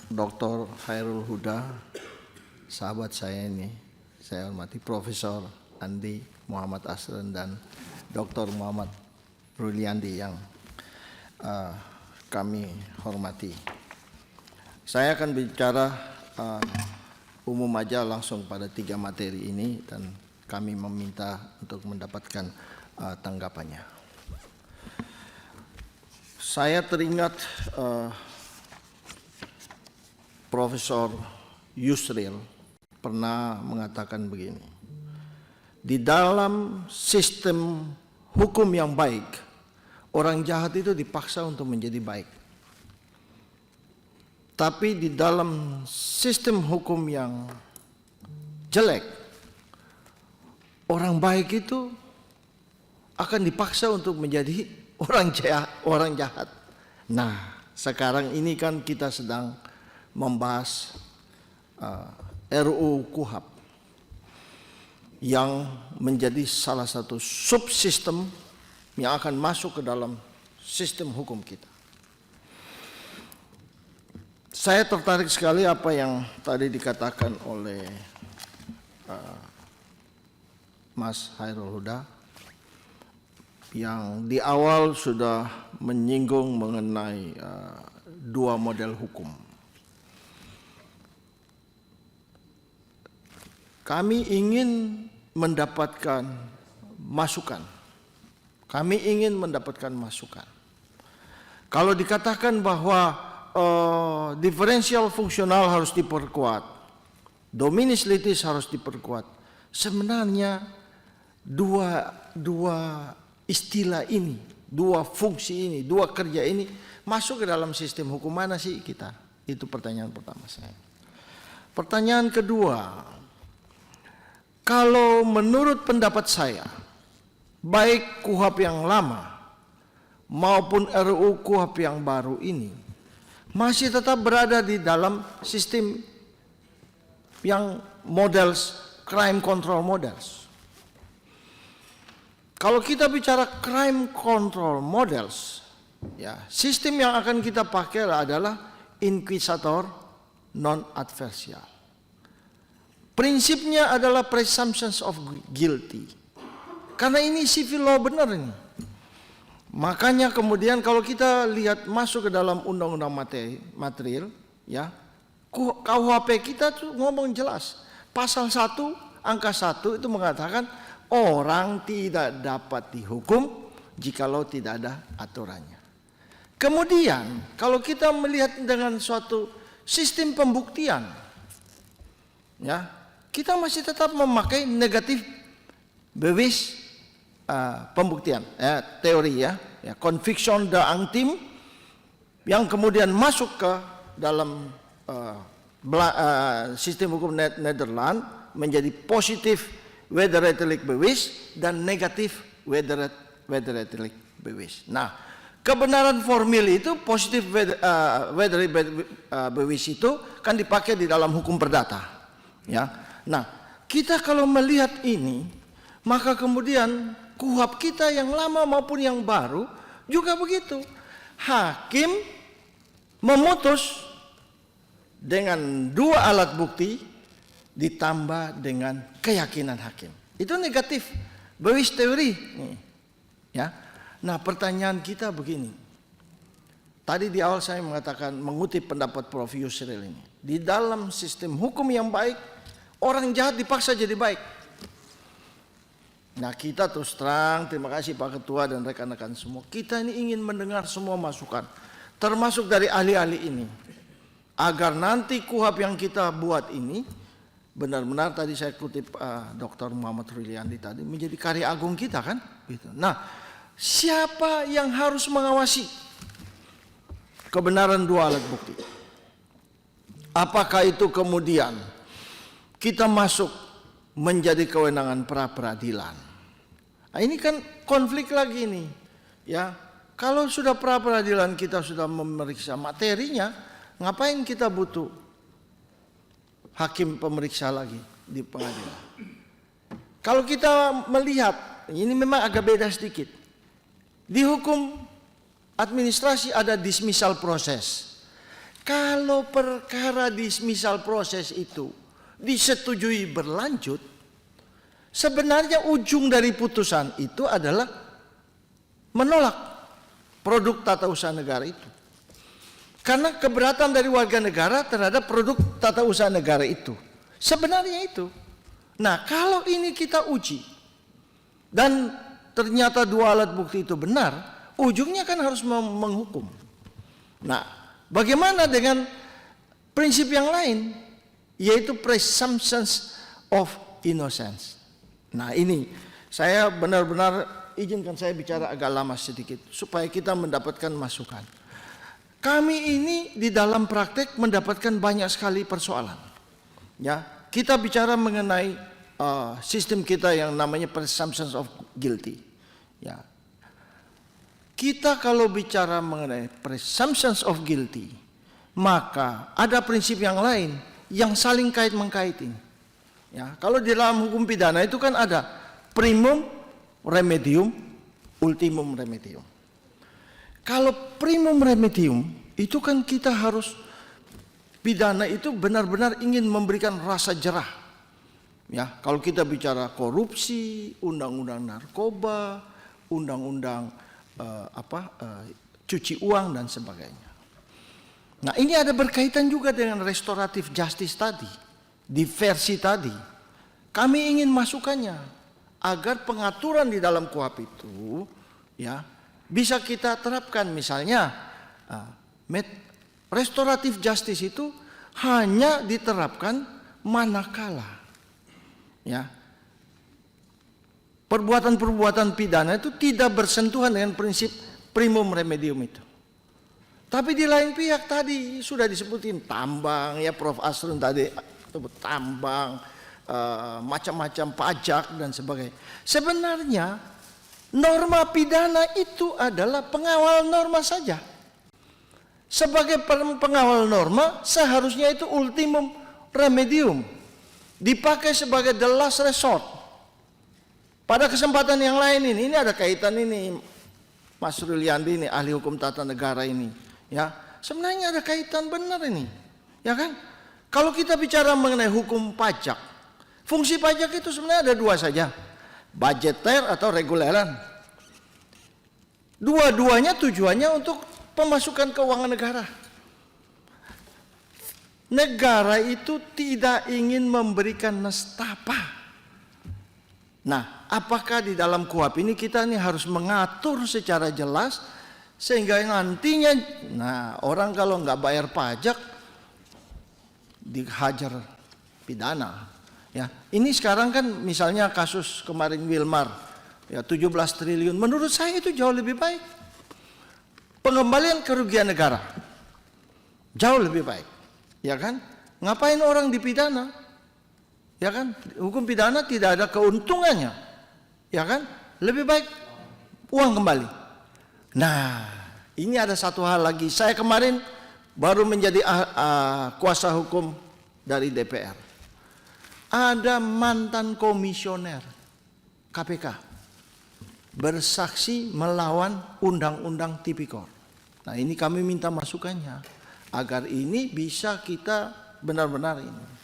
Dr. Khairul Huda, sahabat saya ini, saya hormati Profesor Andi Muhammad Asren dan Dr. Muhammad Ruliandi yang kami hormati. Saya akan bicara umum aja langsung pada 3 materi ini dan kami meminta untuk mendapatkan tanggapannya. Saya teringat Profesor Yusril pernah mengatakan begini, di dalam sistem hukum yang baik, orang jahat itu dipaksa untuk menjadi baik. Tapi di dalam sistem hukum yang jelek, orang baik itu akan dipaksa untuk menjadi orang jahat. Nah, sekarang ini kan kita sedang membahas RUU KUHP yang menjadi salah satu subsistem yang akan masuk ke dalam sistem hukum kita. Saya tertarik sekali apa yang tadi dikatakan oleh Mas Khairul Huda yang di awal sudah menyinggung mengenai 2 model hukum. Kami ingin mendapatkan masukan. Kami ingin mendapatkan masukan. Kalau dikatakan bahwa diferensial fungsional harus diperkuat, dominis litis harus diperkuat, sebenarnya dua istilah ini, 2 fungsi ini, 2 kerja ini masuk ke dalam sistem hukum mana sih kita? Itu pertanyaan pertama saya. Pertanyaan kedua, kalau menurut pendapat saya, baik KUHP yang lama maupun RUU KUHP yang baru ini masih tetap berada di dalam sistem yang models, crime control models. Kalau kita bicara crime control models, ya, sistem yang akan kita pakai adalah inquisitor non adversial. Prinsipnya adalah presumptions of guilty. Karena ini civil law benar ini. Makanya kemudian kalau kita lihat masuk ke dalam undang-undang material, ya, KUHP kita tuh ngomong jelas. Pasal 1 angka 1 itu mengatakan orang tidak dapat dihukum jikalau tidak ada aturannya. Kemudian kalau kita melihat dengan suatu sistem pembuktian, ya, kita masih tetap memakai negatif bewijs pembuktian, teori, ya, conviction de actim yang kemudian masuk ke dalam sistem hukum Nederland menjadi positif wederrechtelijk bewijs dan negatif wederrechtelijk bewijs. Nah, kebenaran formil itu positif wederrechtelijk bewijs itu kan dipakai di dalam hukum perdata, ya. Nah, kita kalau melihat ini, maka kemudian KUHP kita yang lama maupun yang baru juga begitu. Hakim memutus dengan 2 alat bukti ditambah dengan keyakinan hakim. Itu negatif bewijs teori. Ya. Nah, pertanyaan kita begini. Tadi di awal saya mengatakan mengutip pendapat Prof. Yusril ini. Di dalam sistem hukum yang baik, orang jahat dipaksa jadi baik. Nah, kita terus terang, terima kasih Pak Ketua dan rekan-rekan semua. Kita ini ingin mendengar semua masukan, termasuk dari ahli-ahli ini. Agar nanti KUHP yang kita buat ini, benar-benar tadi saya kutip Dr. Muhammad Ruliandi tadi, menjadi karya agung kita kan? Gitu. Nah, siapa yang harus mengawasi kebenaran 2 alat bukti? Apakah itu kemudian kita masuk menjadi kewenangan pra-peradilan? Nah, ini kan konflik lagi nih, ya. Kalau sudah pra-peradilan kita sudah memeriksa materinya, ngapain kita butuh hakim pemeriksa lagi di pengadilan? Kalau kita melihat, ini memang agak beda sedikit. Di hukum administrasi ada dismissal proses. Kalau perkara di misal proses itu disetujui berlanjut, sebenarnya ujung dari putusan itu adalah menolak produk tata usaha negara itu. Karena keberatan dari warga negara terhadap produk tata usaha negara itu. Sebenarnya itu. Nah, kalau ini kita uji dan ternyata dua alat bukti itu benar, ujungnya kan harus menghukum. Nah, bagaimana dengan prinsip yang lain, yaitu presumptions of innocence. Nah, ini saya benar-benar izinkan saya bicara agak lama sedikit supaya kita mendapatkan masukan. Kami ini di dalam praktek mendapatkan banyak sekali persoalan. Ya, kita bicara mengenai sistem kita yang namanya presumptions of guilty. Ya, kita kalau bicara mengenai presumptions of guilty, maka ada prinsip yang lain yang saling kait-mengkaitin. Ya, kalau di dalam hukum pidana itu kan ada primum remedium, ultimum remedium. Kalau primum remedium itu kan kita harus pidana itu benar-benar ingin memberikan rasa jerah. Ya, kalau kita bicara korupsi, undang-undang narkoba, undang-undang cuci uang dan sebagainya. Nah, ini ada berkaitan juga dengan restoratif justice tadi, diversi tadi. Kami ingin masukannya agar pengaturan di dalam KUHP itu ya bisa kita terapkan. Misalnya restoratif justice itu hanya diterapkan manakala ya perbuatan-perbuatan pidana itu tidak bersentuhan dengan prinsip primum remedium itu. Tapi di lain pihak tadi sudah disebutin tambang ya, Prof. Asrun tadi tambang, macam-macam pajak dan sebagainya. Sebenarnya norma pidana itu adalah pengawal norma saja. Sebagai pengawal norma seharusnya itu ultimum remedium, dipakai sebagai the last resort. Pada kesempatan yang lain ini ada kaitan ini, Mas Ruliandi ini ahli hukum tata negara ini, ya sebenarnya ada kaitan benar ini, ya kan? Kalau kita bicara mengenai hukum pajak, fungsi pajak itu sebenarnya ada dua saja, budgeter atau reguleran. Dua-duanya tujuannya untuk pemasukan keuangan negara. Negara itu tidak ingin memberikan nestapa. Nah, apakah di dalam KUHP ini kita ini harus mengatur secara jelas sehingga nantinya, nah orang kalau nggak bayar pajak dihajar pidana. Ya, ini sekarang kan misalnya kasus kemarin Wilmar, ya 17 triliun. Menurut saya itu jauh lebih baik. Pengembalian kerugian negara jauh lebih baik, ya kan? Ngapain orang dipidana? Ya kan, hukum pidana tidak ada keuntungannya, ya kan? Lebih baik uang kembali. Nah, ini ada satu hal lagi. Saya kemarin baru menjadi kuasa hukum dari DPR. Ada mantan komisioner KPK bersaksi melawan undang-undang tipikor. Nah, ini kami minta masukannya agar ini bisa kita benar-benar ini.